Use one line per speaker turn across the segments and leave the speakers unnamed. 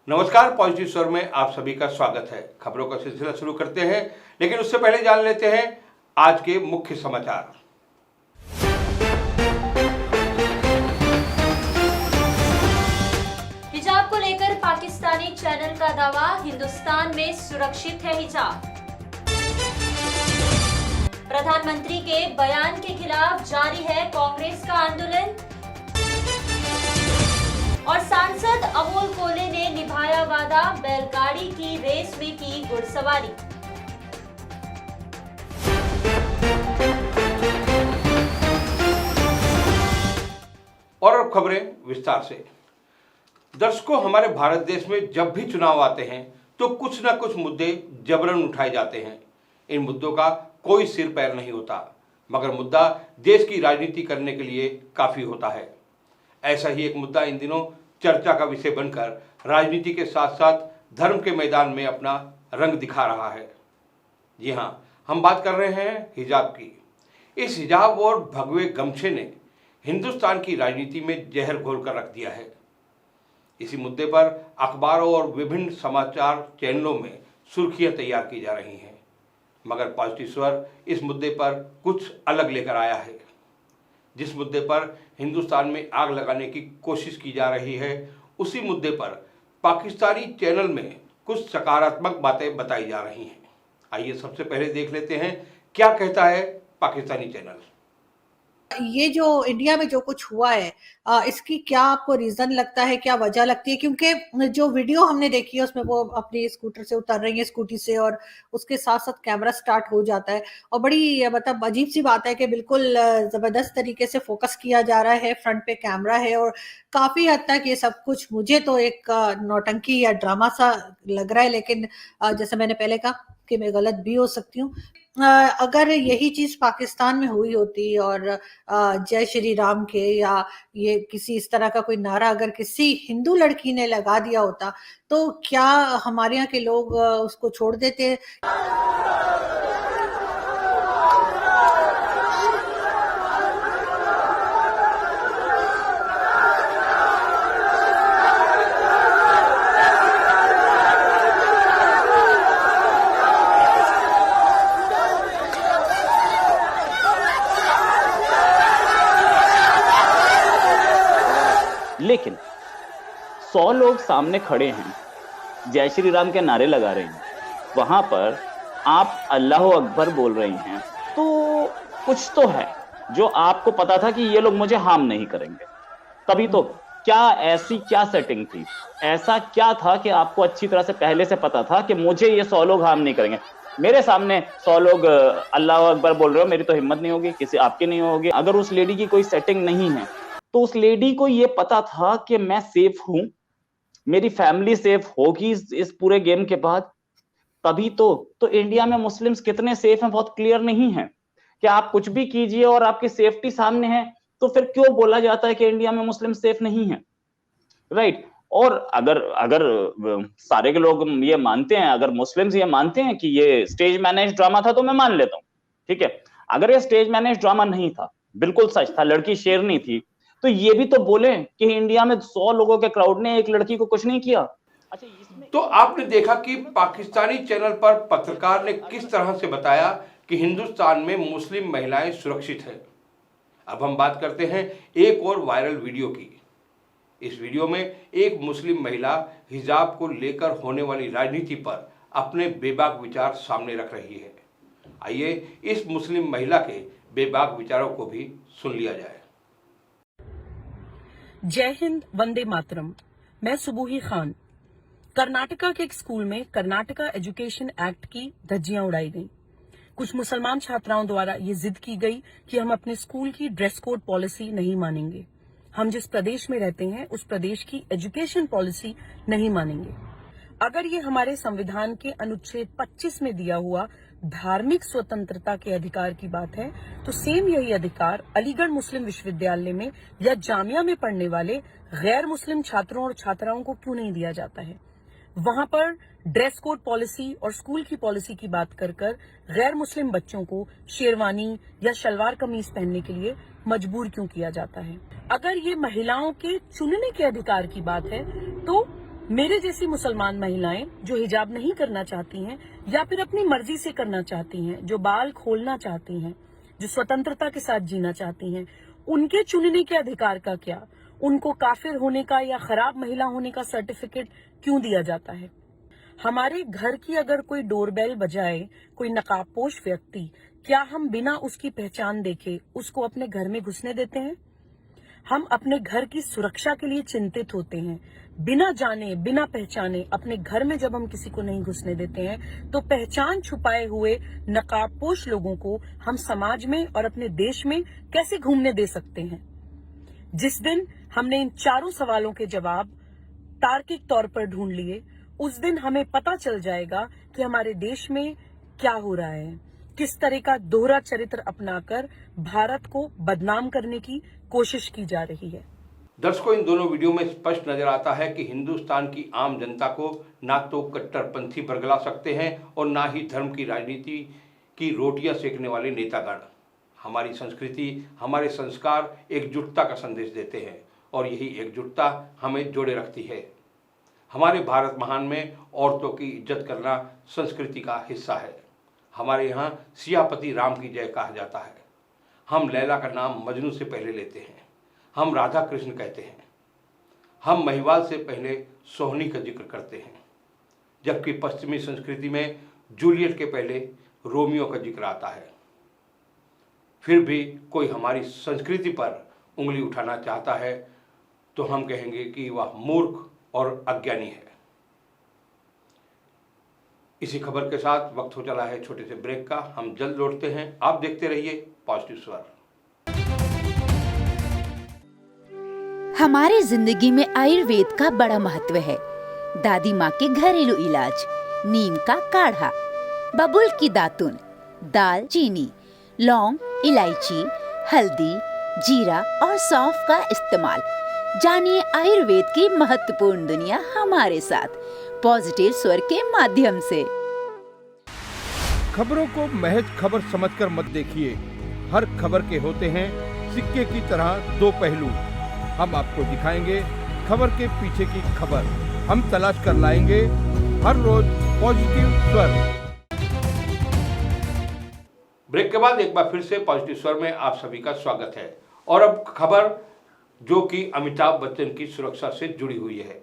नमस्कार, पॉजिटिव स्वर में आप सभी का स्वागत है। खबरों का सिलसिला शुरू करते हैं, लेकिन उससे पहले जान लेते हैं आज के मुख्य समाचार।
हिजाब को लेकर पाकिस्तानी चैनल का दावा, हिंदुस्तान में सुरक्षित है हिजाब। प्रधानमंत्री के बयान के खिलाफ जारी है कांग्रेस का आंदोलन। और सांसद अमोल कोले ने निभाया वादा, बैलगाड़ी की रेस में की घुड़सवारी।
और अब खबरें विस्तार से। दर्शकों, हमारे भारत देश में जब भी चुनाव आते हैं तो कुछ न कुछ मुद्दे जबरन उठाए जाते हैं। इन मुद्दों का कोई सिर पैर नहीं होता, मगर मुद्दा देश की राजनीति करने के लिए काफी होता है। ऐसा ही एक मुद्दा इन दिनों चर्चा का विषय बनकर राजनीति के साथ साथ धर्म के मैदान में अपना रंग दिखा रहा है। जी हाँ, हम बात कर रहे हैं हिजाब की। इस हिजाब और भगवे गमछे ने हिंदुस्तान की राजनीति में जहर घोलकर रख दिया है। इसी मुद्दे पर अखबारों और विभिन्न समाचार चैनलों में सुर्खियां तैयार की जा रही हैं, मगर पॉजिटिव स्वर इस मुद्दे पर कुछ अलग लेकर आया है। जिस मुद्दे पर हिंदुस्तान में आग लगाने की कोशिश की जा रही है, उसी मुद्दे पर पाकिस्तानी चैनल में कुछ सकारात्मक बातें बताई जा रही हैं। आइए सबसे पहले देख लेते हैं क्या कहता है पाकिस्तानी चैनल।
ये जो इंडिया में जो कुछ हुआ है, इसकी क्या आपको रीजन लगता है, क्या वजह लगती है? क्योंकि जो वीडियो हमने देखी है उसमें वो अपनी स्कूटर से उतर रही है, स्कूटी से, और उसके साथ साथ कैमरा स्टार्ट हो जाता है और बड़ी मतलब अजीब सी बात है कि बिल्कुल जबरदस्त तरीके से फोकस किया जा रहा है, फ्रंट पे कैमरा है और काफी हद तक ये सब कुछ मुझे तो एक नौटंकी या ड्रामा सा लग रहा है। लेकिन जैसे मैंने पहले कहा कि मैं गलत भी हो सकती हूँ। अगर यही चीज पाकिस्तान में हुई होती और जय श्री राम के या ये किसी इस तरह का कोई नारा अगर किसी हिंदू लड़की ने लगा दिया होता तो क्या हमारे यहाँ के लोग उसको छोड़ देते?
लेकिन 100 लोग सामने खड़े हैं, जय श्री राम के नारे लगा रहे हैं, वहां पर आप अल्लाह अकबर बोल रहे हैं, तो कुछ तो है जो आपको पता था कि ये लोग मुझे हार्म नहीं करेंगे। तभी तो क्या ऐसी क्या सेटिंग थी, ऐसा क्या था कि आपको अच्छी तरह से पहले से पता था कि मुझे ये 100 लोग हार्म नहीं करेंगे। मेरे सामने 100 लोग अल्लाह अकबर बोल रहे हो, मेरी तो हिम्मत नहीं होगी, किसी आपकी नहीं होगी। अगर उस लेडी की कोई सेटिंग नहीं है तो उस लेडी को ये पता था कि मैं सेफ हूं, मेरी फैमिली सेफ होगी इस पूरे गेम के बाद। तभी तो इंडिया में मुस्लिम्स कितने सेफ हैं बहुत क्लियर नहीं है कि आप कुछ भी कीजिए और आपकी सेफ्टी सामने है, तो फिर क्यों बोला जाता है कि इंडिया में मुस्लिम सेफ नहीं है, राइट? और अगर सारे के लोग ये मानते हैं, अगर मुस्लिम्स ये मानते हैं कि ये स्टेज मैनेज ड्रामा था, तो मैं मान लेता हूं, ठीक है। अगर ये स्टेज मैनेज ड्रामा नहीं था, बिल्कुल सच था, लड़की शेरनी थी, तो ये भी तो बोले कि इंडिया में 100 लोगों के क्राउड ने एक लड़की को कुछ नहीं किया। अच्छा, इसमें
तो आपने देखा कि पाकिस्तानी चैनल पर पत्रकार ने किस तरह से बताया कि हिंदुस्तान में मुस्लिम महिलाएं सुरक्षित हैं। अब हम बात करते हैं एक और वायरल वीडियो की। इस वीडियो में एक मुस्लिम महिला हिजाब को लेकर होने वाली राजनीति पर अपने बेबाक विचार सामने रख रही है। आइए इस मुस्लिम महिला के बेबाक विचारों को भी सुन लिया जाए।
जय हिंद, वंदे मातरम। मैं सुबूही खान। कर्नाटका के एक स्कूल में कर्नाटका एजुकेशन एक्ट की धज्जियां उड़ाई गईं। कुछ मुसलमान छात्राओं द्वारा ये जिद की गई कि हम अपने स्कूल की ड्रेस कोड पॉलिसी नहीं मानेंगे, हम जिस प्रदेश में रहते हैं उस प्रदेश की एजुकेशन पॉलिसी नहीं मानेंगे। अगर ये हमारे संविधान के अनुच्छेद 25 में दिया हुआ धार्मिक स्वतंत्रता के अधिकार की बात है, तो सेम यही अधिकार अलीगढ़ मुस्लिम विश्वविद्यालय में या जामिया में पढ़ने वाले गैर मुस्लिम छात्रों और छात्राओं को क्यों नहीं दिया जाता है? वहां पर ड्रेस कोड पॉलिसी और स्कूल की पॉलिसी की बात कर गैर मुस्लिम बच्चों को शेरवानी या शलवार कमीज पहनने के लिए मजबूर क्यों किया जाता है? अगर ये महिलाओं के चुनने के अधिकार की बात है तो मेरे जैसी मुसलमान महिलाएं जो हिजाब नहीं करना चाहती हैं या फिर अपनी मर्जी से करना चाहती हैं, जो बाल खोलना चाहती हैं, जो स्वतंत्रता के साथ जीना चाहती हैं, उनके चुनने के अधिकार का क्या? उनको काफिर होने का या खराब महिला होने का सर्टिफिकेट क्यों दिया जाता है? हमारे घर की अगर कोई डोरबेल बजाए कोई नकाबपोश व्यक्ति, क्या हम बिना उसकी पहचान देखे उसको अपने घर में घुसने देते हैं? हम अपने घर की सुरक्षा के लिए चिंतित होते हैं। बिना जाने बिना पहचाने अपने घर में जब हम किसी को नहीं घुसने देते हैं, तो पहचान छुपाए हुए नकाबपोश लोगों को हम समाज में और अपने देश में कैसे घूमने दे सकते हैं? जिस दिन हमने इन चारों सवालों के जवाब तार्किक तौर पर ढूंढ लिए, उस दिन हमें पता चल जाएगा कि हमारे देश में क्या हो रहा है, किस तरह का दोहरा चरित्र अपनाकर भारत को बदनाम करने की कोशिश की जा रही है।
दर्शकों, इन दोनों वीडियो में स्पष्ट नजर आता है कि हिंदुस्तान की आम जनता को ना तो कट्टरपंथी बरगला सकते हैं और ना ही धर्म की राजनीति की रोटियां सेकने वाले नेतागण। हमारी संस्कृति, हमारे संस्कार एकजुटता का संदेश देते हैं और यही एकजुटता हमें जोड़े रखती है। हमारे भारत महान में औरतों की इज्जत करना संस्कृति का हिस्सा है। हमारे यहाँ सियापति राम की जय कहा जाता है। हम लैला का नाम मजनू से पहले लेते हैं। हम राधा कृष्ण कहते हैं। हम महिवाल से पहले सोहनी का जिक्र करते हैं, जबकि पश्चिमी संस्कृति में जूलियट के पहले रोमियो का जिक्र आता है। फिर भी कोई हमारी संस्कृति पर उंगली उठाना चाहता है तो हम कहेंगे कि वह मूर्ख और अज्ञानी है। इसी खबर के साथ वक्त हो चला है छोटे से ब्रेक का। हम जल्द लौटते हैं। आप देखते रहिए पॉजिटिव स्वर।
हमारी जिंदगी में आयुर्वेद का बड़ा महत्व है। दादी माँ के घरेलू इलाज, नीम का काढ़ा, बबुल की दातुन, दाल चीनी, लौंग, इलायची, हल्दी, जीरा और सौंफ का इस्तेमाल। जानिए आयुर्वेद की महत्वपूर्ण दुनिया हमारे साथ पॉजिटिव स्वर के माध्यम से।
खबरों को महज खबर समझकर मत देखिए। हर खबर के होते हैं सिक्के की तरह दो पहलू। हम आपको दिखाएंगे खबर के पीछे की खबर। हम तलाश कर लाएंगे हर रोज पॉजिटिव स्वर।
ब्रेक के बाद एक बार फिर से पॉजिटिव स्वर में आप सभी का स्वागत है। और अब खबर जो कि अमिताभ बच्चन की सुरक्षा से जुड़ी हुई है।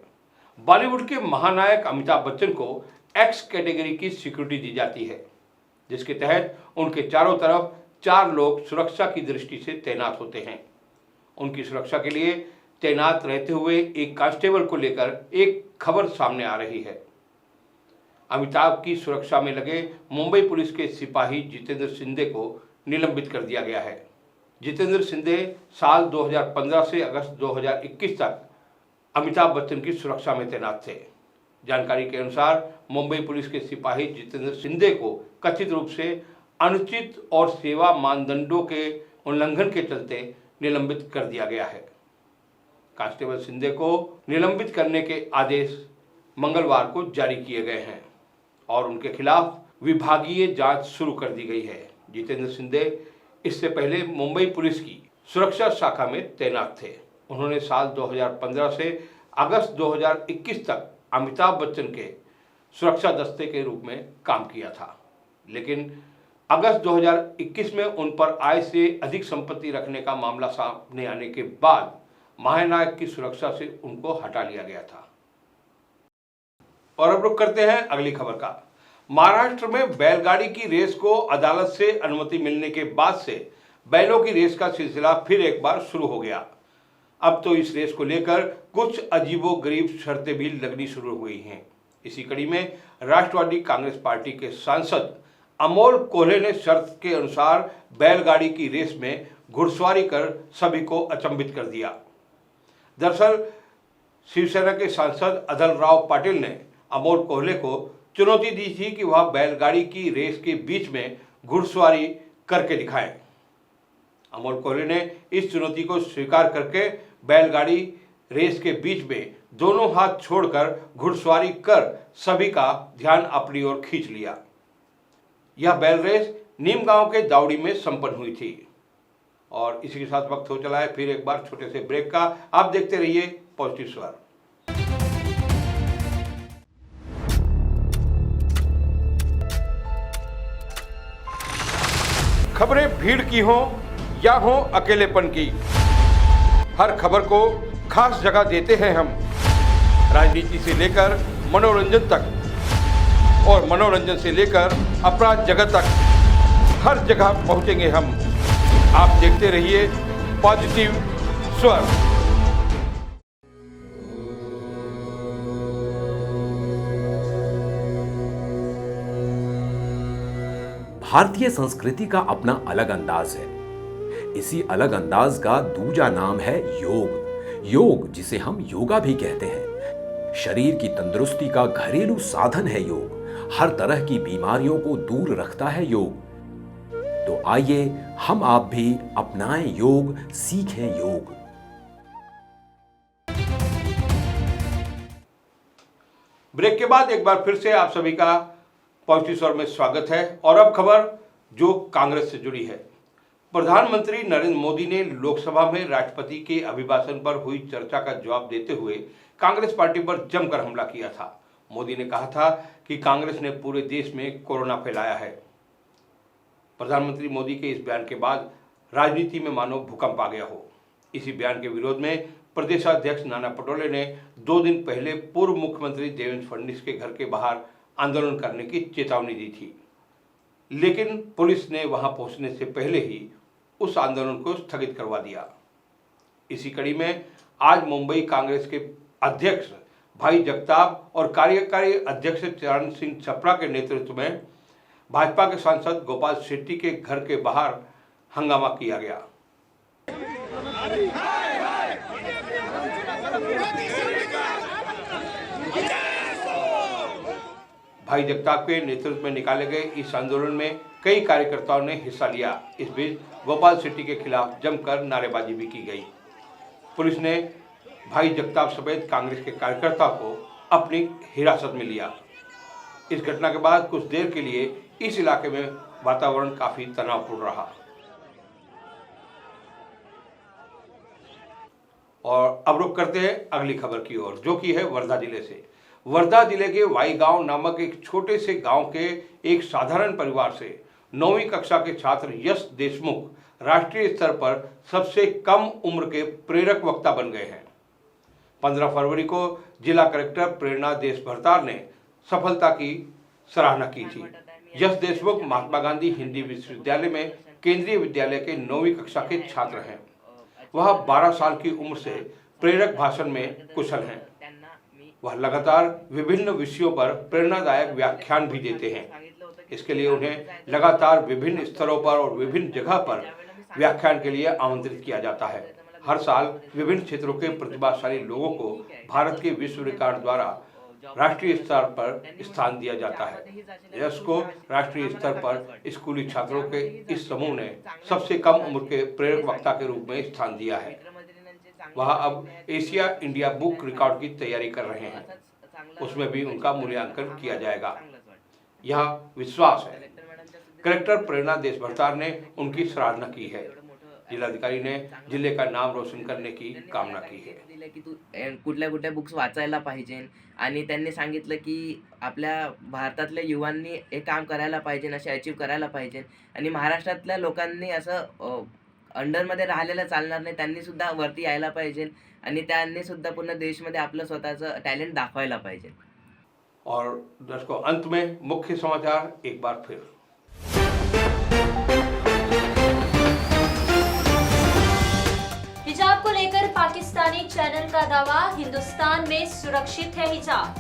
बॉलीवुड के महानायक अमिताभ बच्चन को एक्स कैटेगरी की सिक्योरिटी दी जाती है, जिसके तहत उनके चारों तरफ 4 लोग सुरक्षा की दृष्टि से तैनात होते हैं। उनकी सुरक्षा के लिए तैनात रहते हुए एक कांस्टेबल को लेकर एक खबर सामने आ रही है। अमिताभ की सुरक्षा में लगे मुंबई पुलिस के सिपाही जितेंद्र सिंधे को निलंबित कर दिया गया है। जितेंद्र सिंधे साल 2015 से अगस्त 2021 तक अमिताभ बच्चन की सुरक्षा में तैनात थे। जानकारी के अनुसार मुंबई पुलिस के सिपाही जितेंद्र सिंधे को कथित रूप से अनुचित और सेवा मानदंडों के उल्लंघन के चलते निलंबित कर दिया गया है। कांस्टेबल सिंधे को निलंबित करने के आदेश मंगलवार को जारी किए गए हैं और उनके खिलाफ विभागीय जांच शुरू कर दी गई है। जितेंद्र सिंधे इससे पहले मुंबई पुलिस की सुरक्षा शाखा में तैनात थे। उन्होंने साल 2015 से अगस्त 2021 तक अमिताभ बच्चन के सुरक्षा दस्ते के रूप में काम किया था, लेकिन अगस्त 2021 में उन पर आय से अधिक संपत्ति रखने का मामला सामने आने के बाद महानायक की सुरक्षा से उनको हटा लिया गया था। और अब रुक करते हैं अगली खबर का। महाराष्ट्र में बैलगाड़ी की रेस को अदालत से अनुमति मिलने के बाद से बैलों की रेस का सिलसिला फिर एक बार शुरू हो गया। अब तो इस रेस को लेकर कुछ अजीबोगरीब शर्तें भी लगनी शुरू हुई हैं। इसी कड़ी में राष्ट्रवादी कांग्रेस पार्टी के सांसद अमोल कोल्हे ने शर्त के अनुसार बैलगाड़ी की रेस में घुड़सवारी कर सभी को अचंभित कर दिया। दरअसल शिवसेना के सांसद अदल राव पाटिल ने अमोल कोल्हे को चुनौती दी थी कि वह बैलगाड़ी की रेस के बीच में घुड़सवारी करके दिखाएं। अमोल कोल्हे ने इस चुनौती को स्वीकार करके बैलगाड़ी रेस के बीच में दोनों हाथ छोड़कर घुड़सवारी कर सभी का ध्यान अपनी ओर खींच लिया। यह बैल रेस नीम गांव के दावड़ी में संपन्न हुई थी। और इसी के साथ वक्त हो चला है फिर एक बार छोटे से ब्रेक का। आप देखते रहिए पॉजिटिव स्वर।
खबरें भीड़ की हों या हो अकेलेपन की, हर खबर को खास जगह देते हैं हम। राजनीति से लेकर मनोरंजन तक और मनोरंजन से लेकर अपराध जगत तक हर जगह पहुंचेंगे हम। आप देखते रहिए पॉजिटिव स्वर।
भारतीय संस्कृति का अपना अलग अंदाज है। इसी अलग अंदाज का दूजा नाम है योग। योग जिसे हम योगा भी कहते हैं, शरीर की तंदुरुस्ती का घरेलू साधन है योग। हर तरह की बीमारियों को दूर रखता है योग। तो आइए हम आप भी अपनाएं योग, सीखें योग।
ब्रेक के बाद एक बार फिर से आप सभी का पॉजिटिव स्वर में स्वागत है। और अब खबर जो कांग्रेस से जुड़ी है। प्रधानमंत्री नरेंद्र मोदी ने लोकसभा में राष्ट्रपति के अभिभाषण पर हुई चर्चा का जवाब देते हुए कांग्रेस पार्टी पर जमकर हमला किया था। मोदी ने कहा था कि कांग्रेस ने पूरे देश में कोरोना फैलाया है। प्रधानमंत्री मोदी के इस बयान के बाद राजनीति में मानो भूकंप आ गया हो। इसी बयान के विरोध में प्रदेशाध्यक्ष नाना पटोले ने 2 दिन पहले पूर्व मुख्यमंत्री देवेंद्र फडणवीस के घर के बाहर आंदोलन करने की चेतावनी दी थी, लेकिन पुलिस ने वहां पहुंचने से पहले ही उस आंदोलन को स्थगित करवा दिया। इसी कड़ी में आज मुंबई कांग्रेस के अध्यक्ष भाई जगताप और कार्यकारी अध्यक्ष चरण सिंह छपरा के नेतृत्व में भाजपा के सांसद गोपाल शेट्टी के घर के बाहर हंगामा किया गया। भाई जगताप के नेतृत्व में निकाले गए इस आंदोलन में कई कार्यकर्ताओं ने हिस्सा लिया। इस बीच गोपाल शेट्टी के खिलाफ जमकर नारेबाजी भी की गई। पुलिस ने भाई जगताप समेत कांग्रेस के कार्यकर्ताओं को अपनी हिरासत में लिया। इस घटना के बाद कुछ देर के लिए इस इलाके में वातावरण काफी तनावपूर्ण रहा। और अब रुक करते हैं अगली खबर की ओर, जो कि है वर्धा जिले से। वर्धा जिले के वाई गांव नामक एक छोटे से गांव के एक साधारण परिवार से 9वीं कक्षा के छात्र यश देशमुख राष्ट्रीय स्तर पर सबसे कम उम्र के प्रेरक वक्ता बन गए हैं। 15 फरवरी को जिला कलेक्टर प्रेरणा देशभरतार ने सफलता की सराहना की थी। यश देशमुख महात्मा गांधी हिंदी विश्वविद्यालय में केंद्रीय विद्यालय के 9वीं कक्षा के छात्र हैं। वह 12 साल की उम्र से प्रेरक भाषण में कुशल हैं। वह लगातार विभिन्न विषयों पर प्रेरणादायक व्याख्यान भी देते हैं। इसके लिए उन्हें लगातार विभिन्न स्तरों पर और विभिन्न जगह पर व्याख्यान के लिए आमंत्रित किया जाता है। हर साल विभिन्न क्षेत्रों के प्रतिभाशाली लोगों को भारत के विश्व रिकॉर्ड द्वारा राष्ट्रीय स्तर पर स्थान दिया जाता है। यश को राष्ट्रीय स्तर पर स्कूली छात्रों के इस समूह ने सबसे कम उम्र के प्रेरक वक्ता के रूप में स्थान दिया है। वह अब एशिया इंडिया बुक रिकॉर्ड की तैयारी कर रहे हैं। उसमें भी उनका मूल्यांकन किया जाएगा, यह विश्वास है। कलेक्टर प्रेरणा देशभरतार ने उनकी सराहना की है। जिलाधिकारी ने जिले का नाम रोशन करने की कामना की है।
कुठल्या कुठल्या बुक्स वाचायला पाहिजे आणि त्यांनी सांगितलं की आपल्या भारतातल्या युवांनी हे काम करायला पाहिजे, असे अचीव करायला पाहिजे आणि महाराष्ट्रातल्या लोकांनी असं अंडरमध्ये राहिलेलं चालणार नाही, त्यांनी सुद्धा वरती यायला पाहिजे आणि त्यांनी सुद्धा पूर्ण देशमध्ये आपलं स्वतःचं टॅलेंट दाखवायला पाहिजे।
और दर्शकों, अंत में मुख्य समाचार एक बार फिर।
हिजाब को लेकर पाकिस्तानी चैनल का दावा, हिंदुस्तान में सुरक्षित है हिजाब।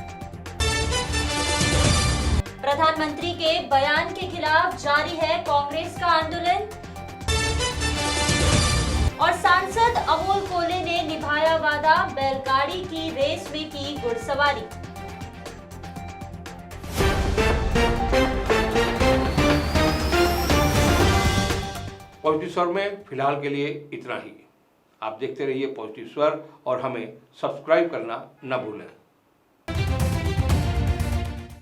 प्रधानमंत्री के बयान के खिलाफ जारी है कांग्रेस का आंदोलन। और सांसद अमोल कोले ने निभाया वादा, बैलगाड़ी की रेस में की घुड़सवारी।
पॉजिटिव स्वर में फिलहाल के लिए इतना ही। आप देखते रहिए पॉजिटिव स्वर और हमें सब्सक्राइब करना न भूलें।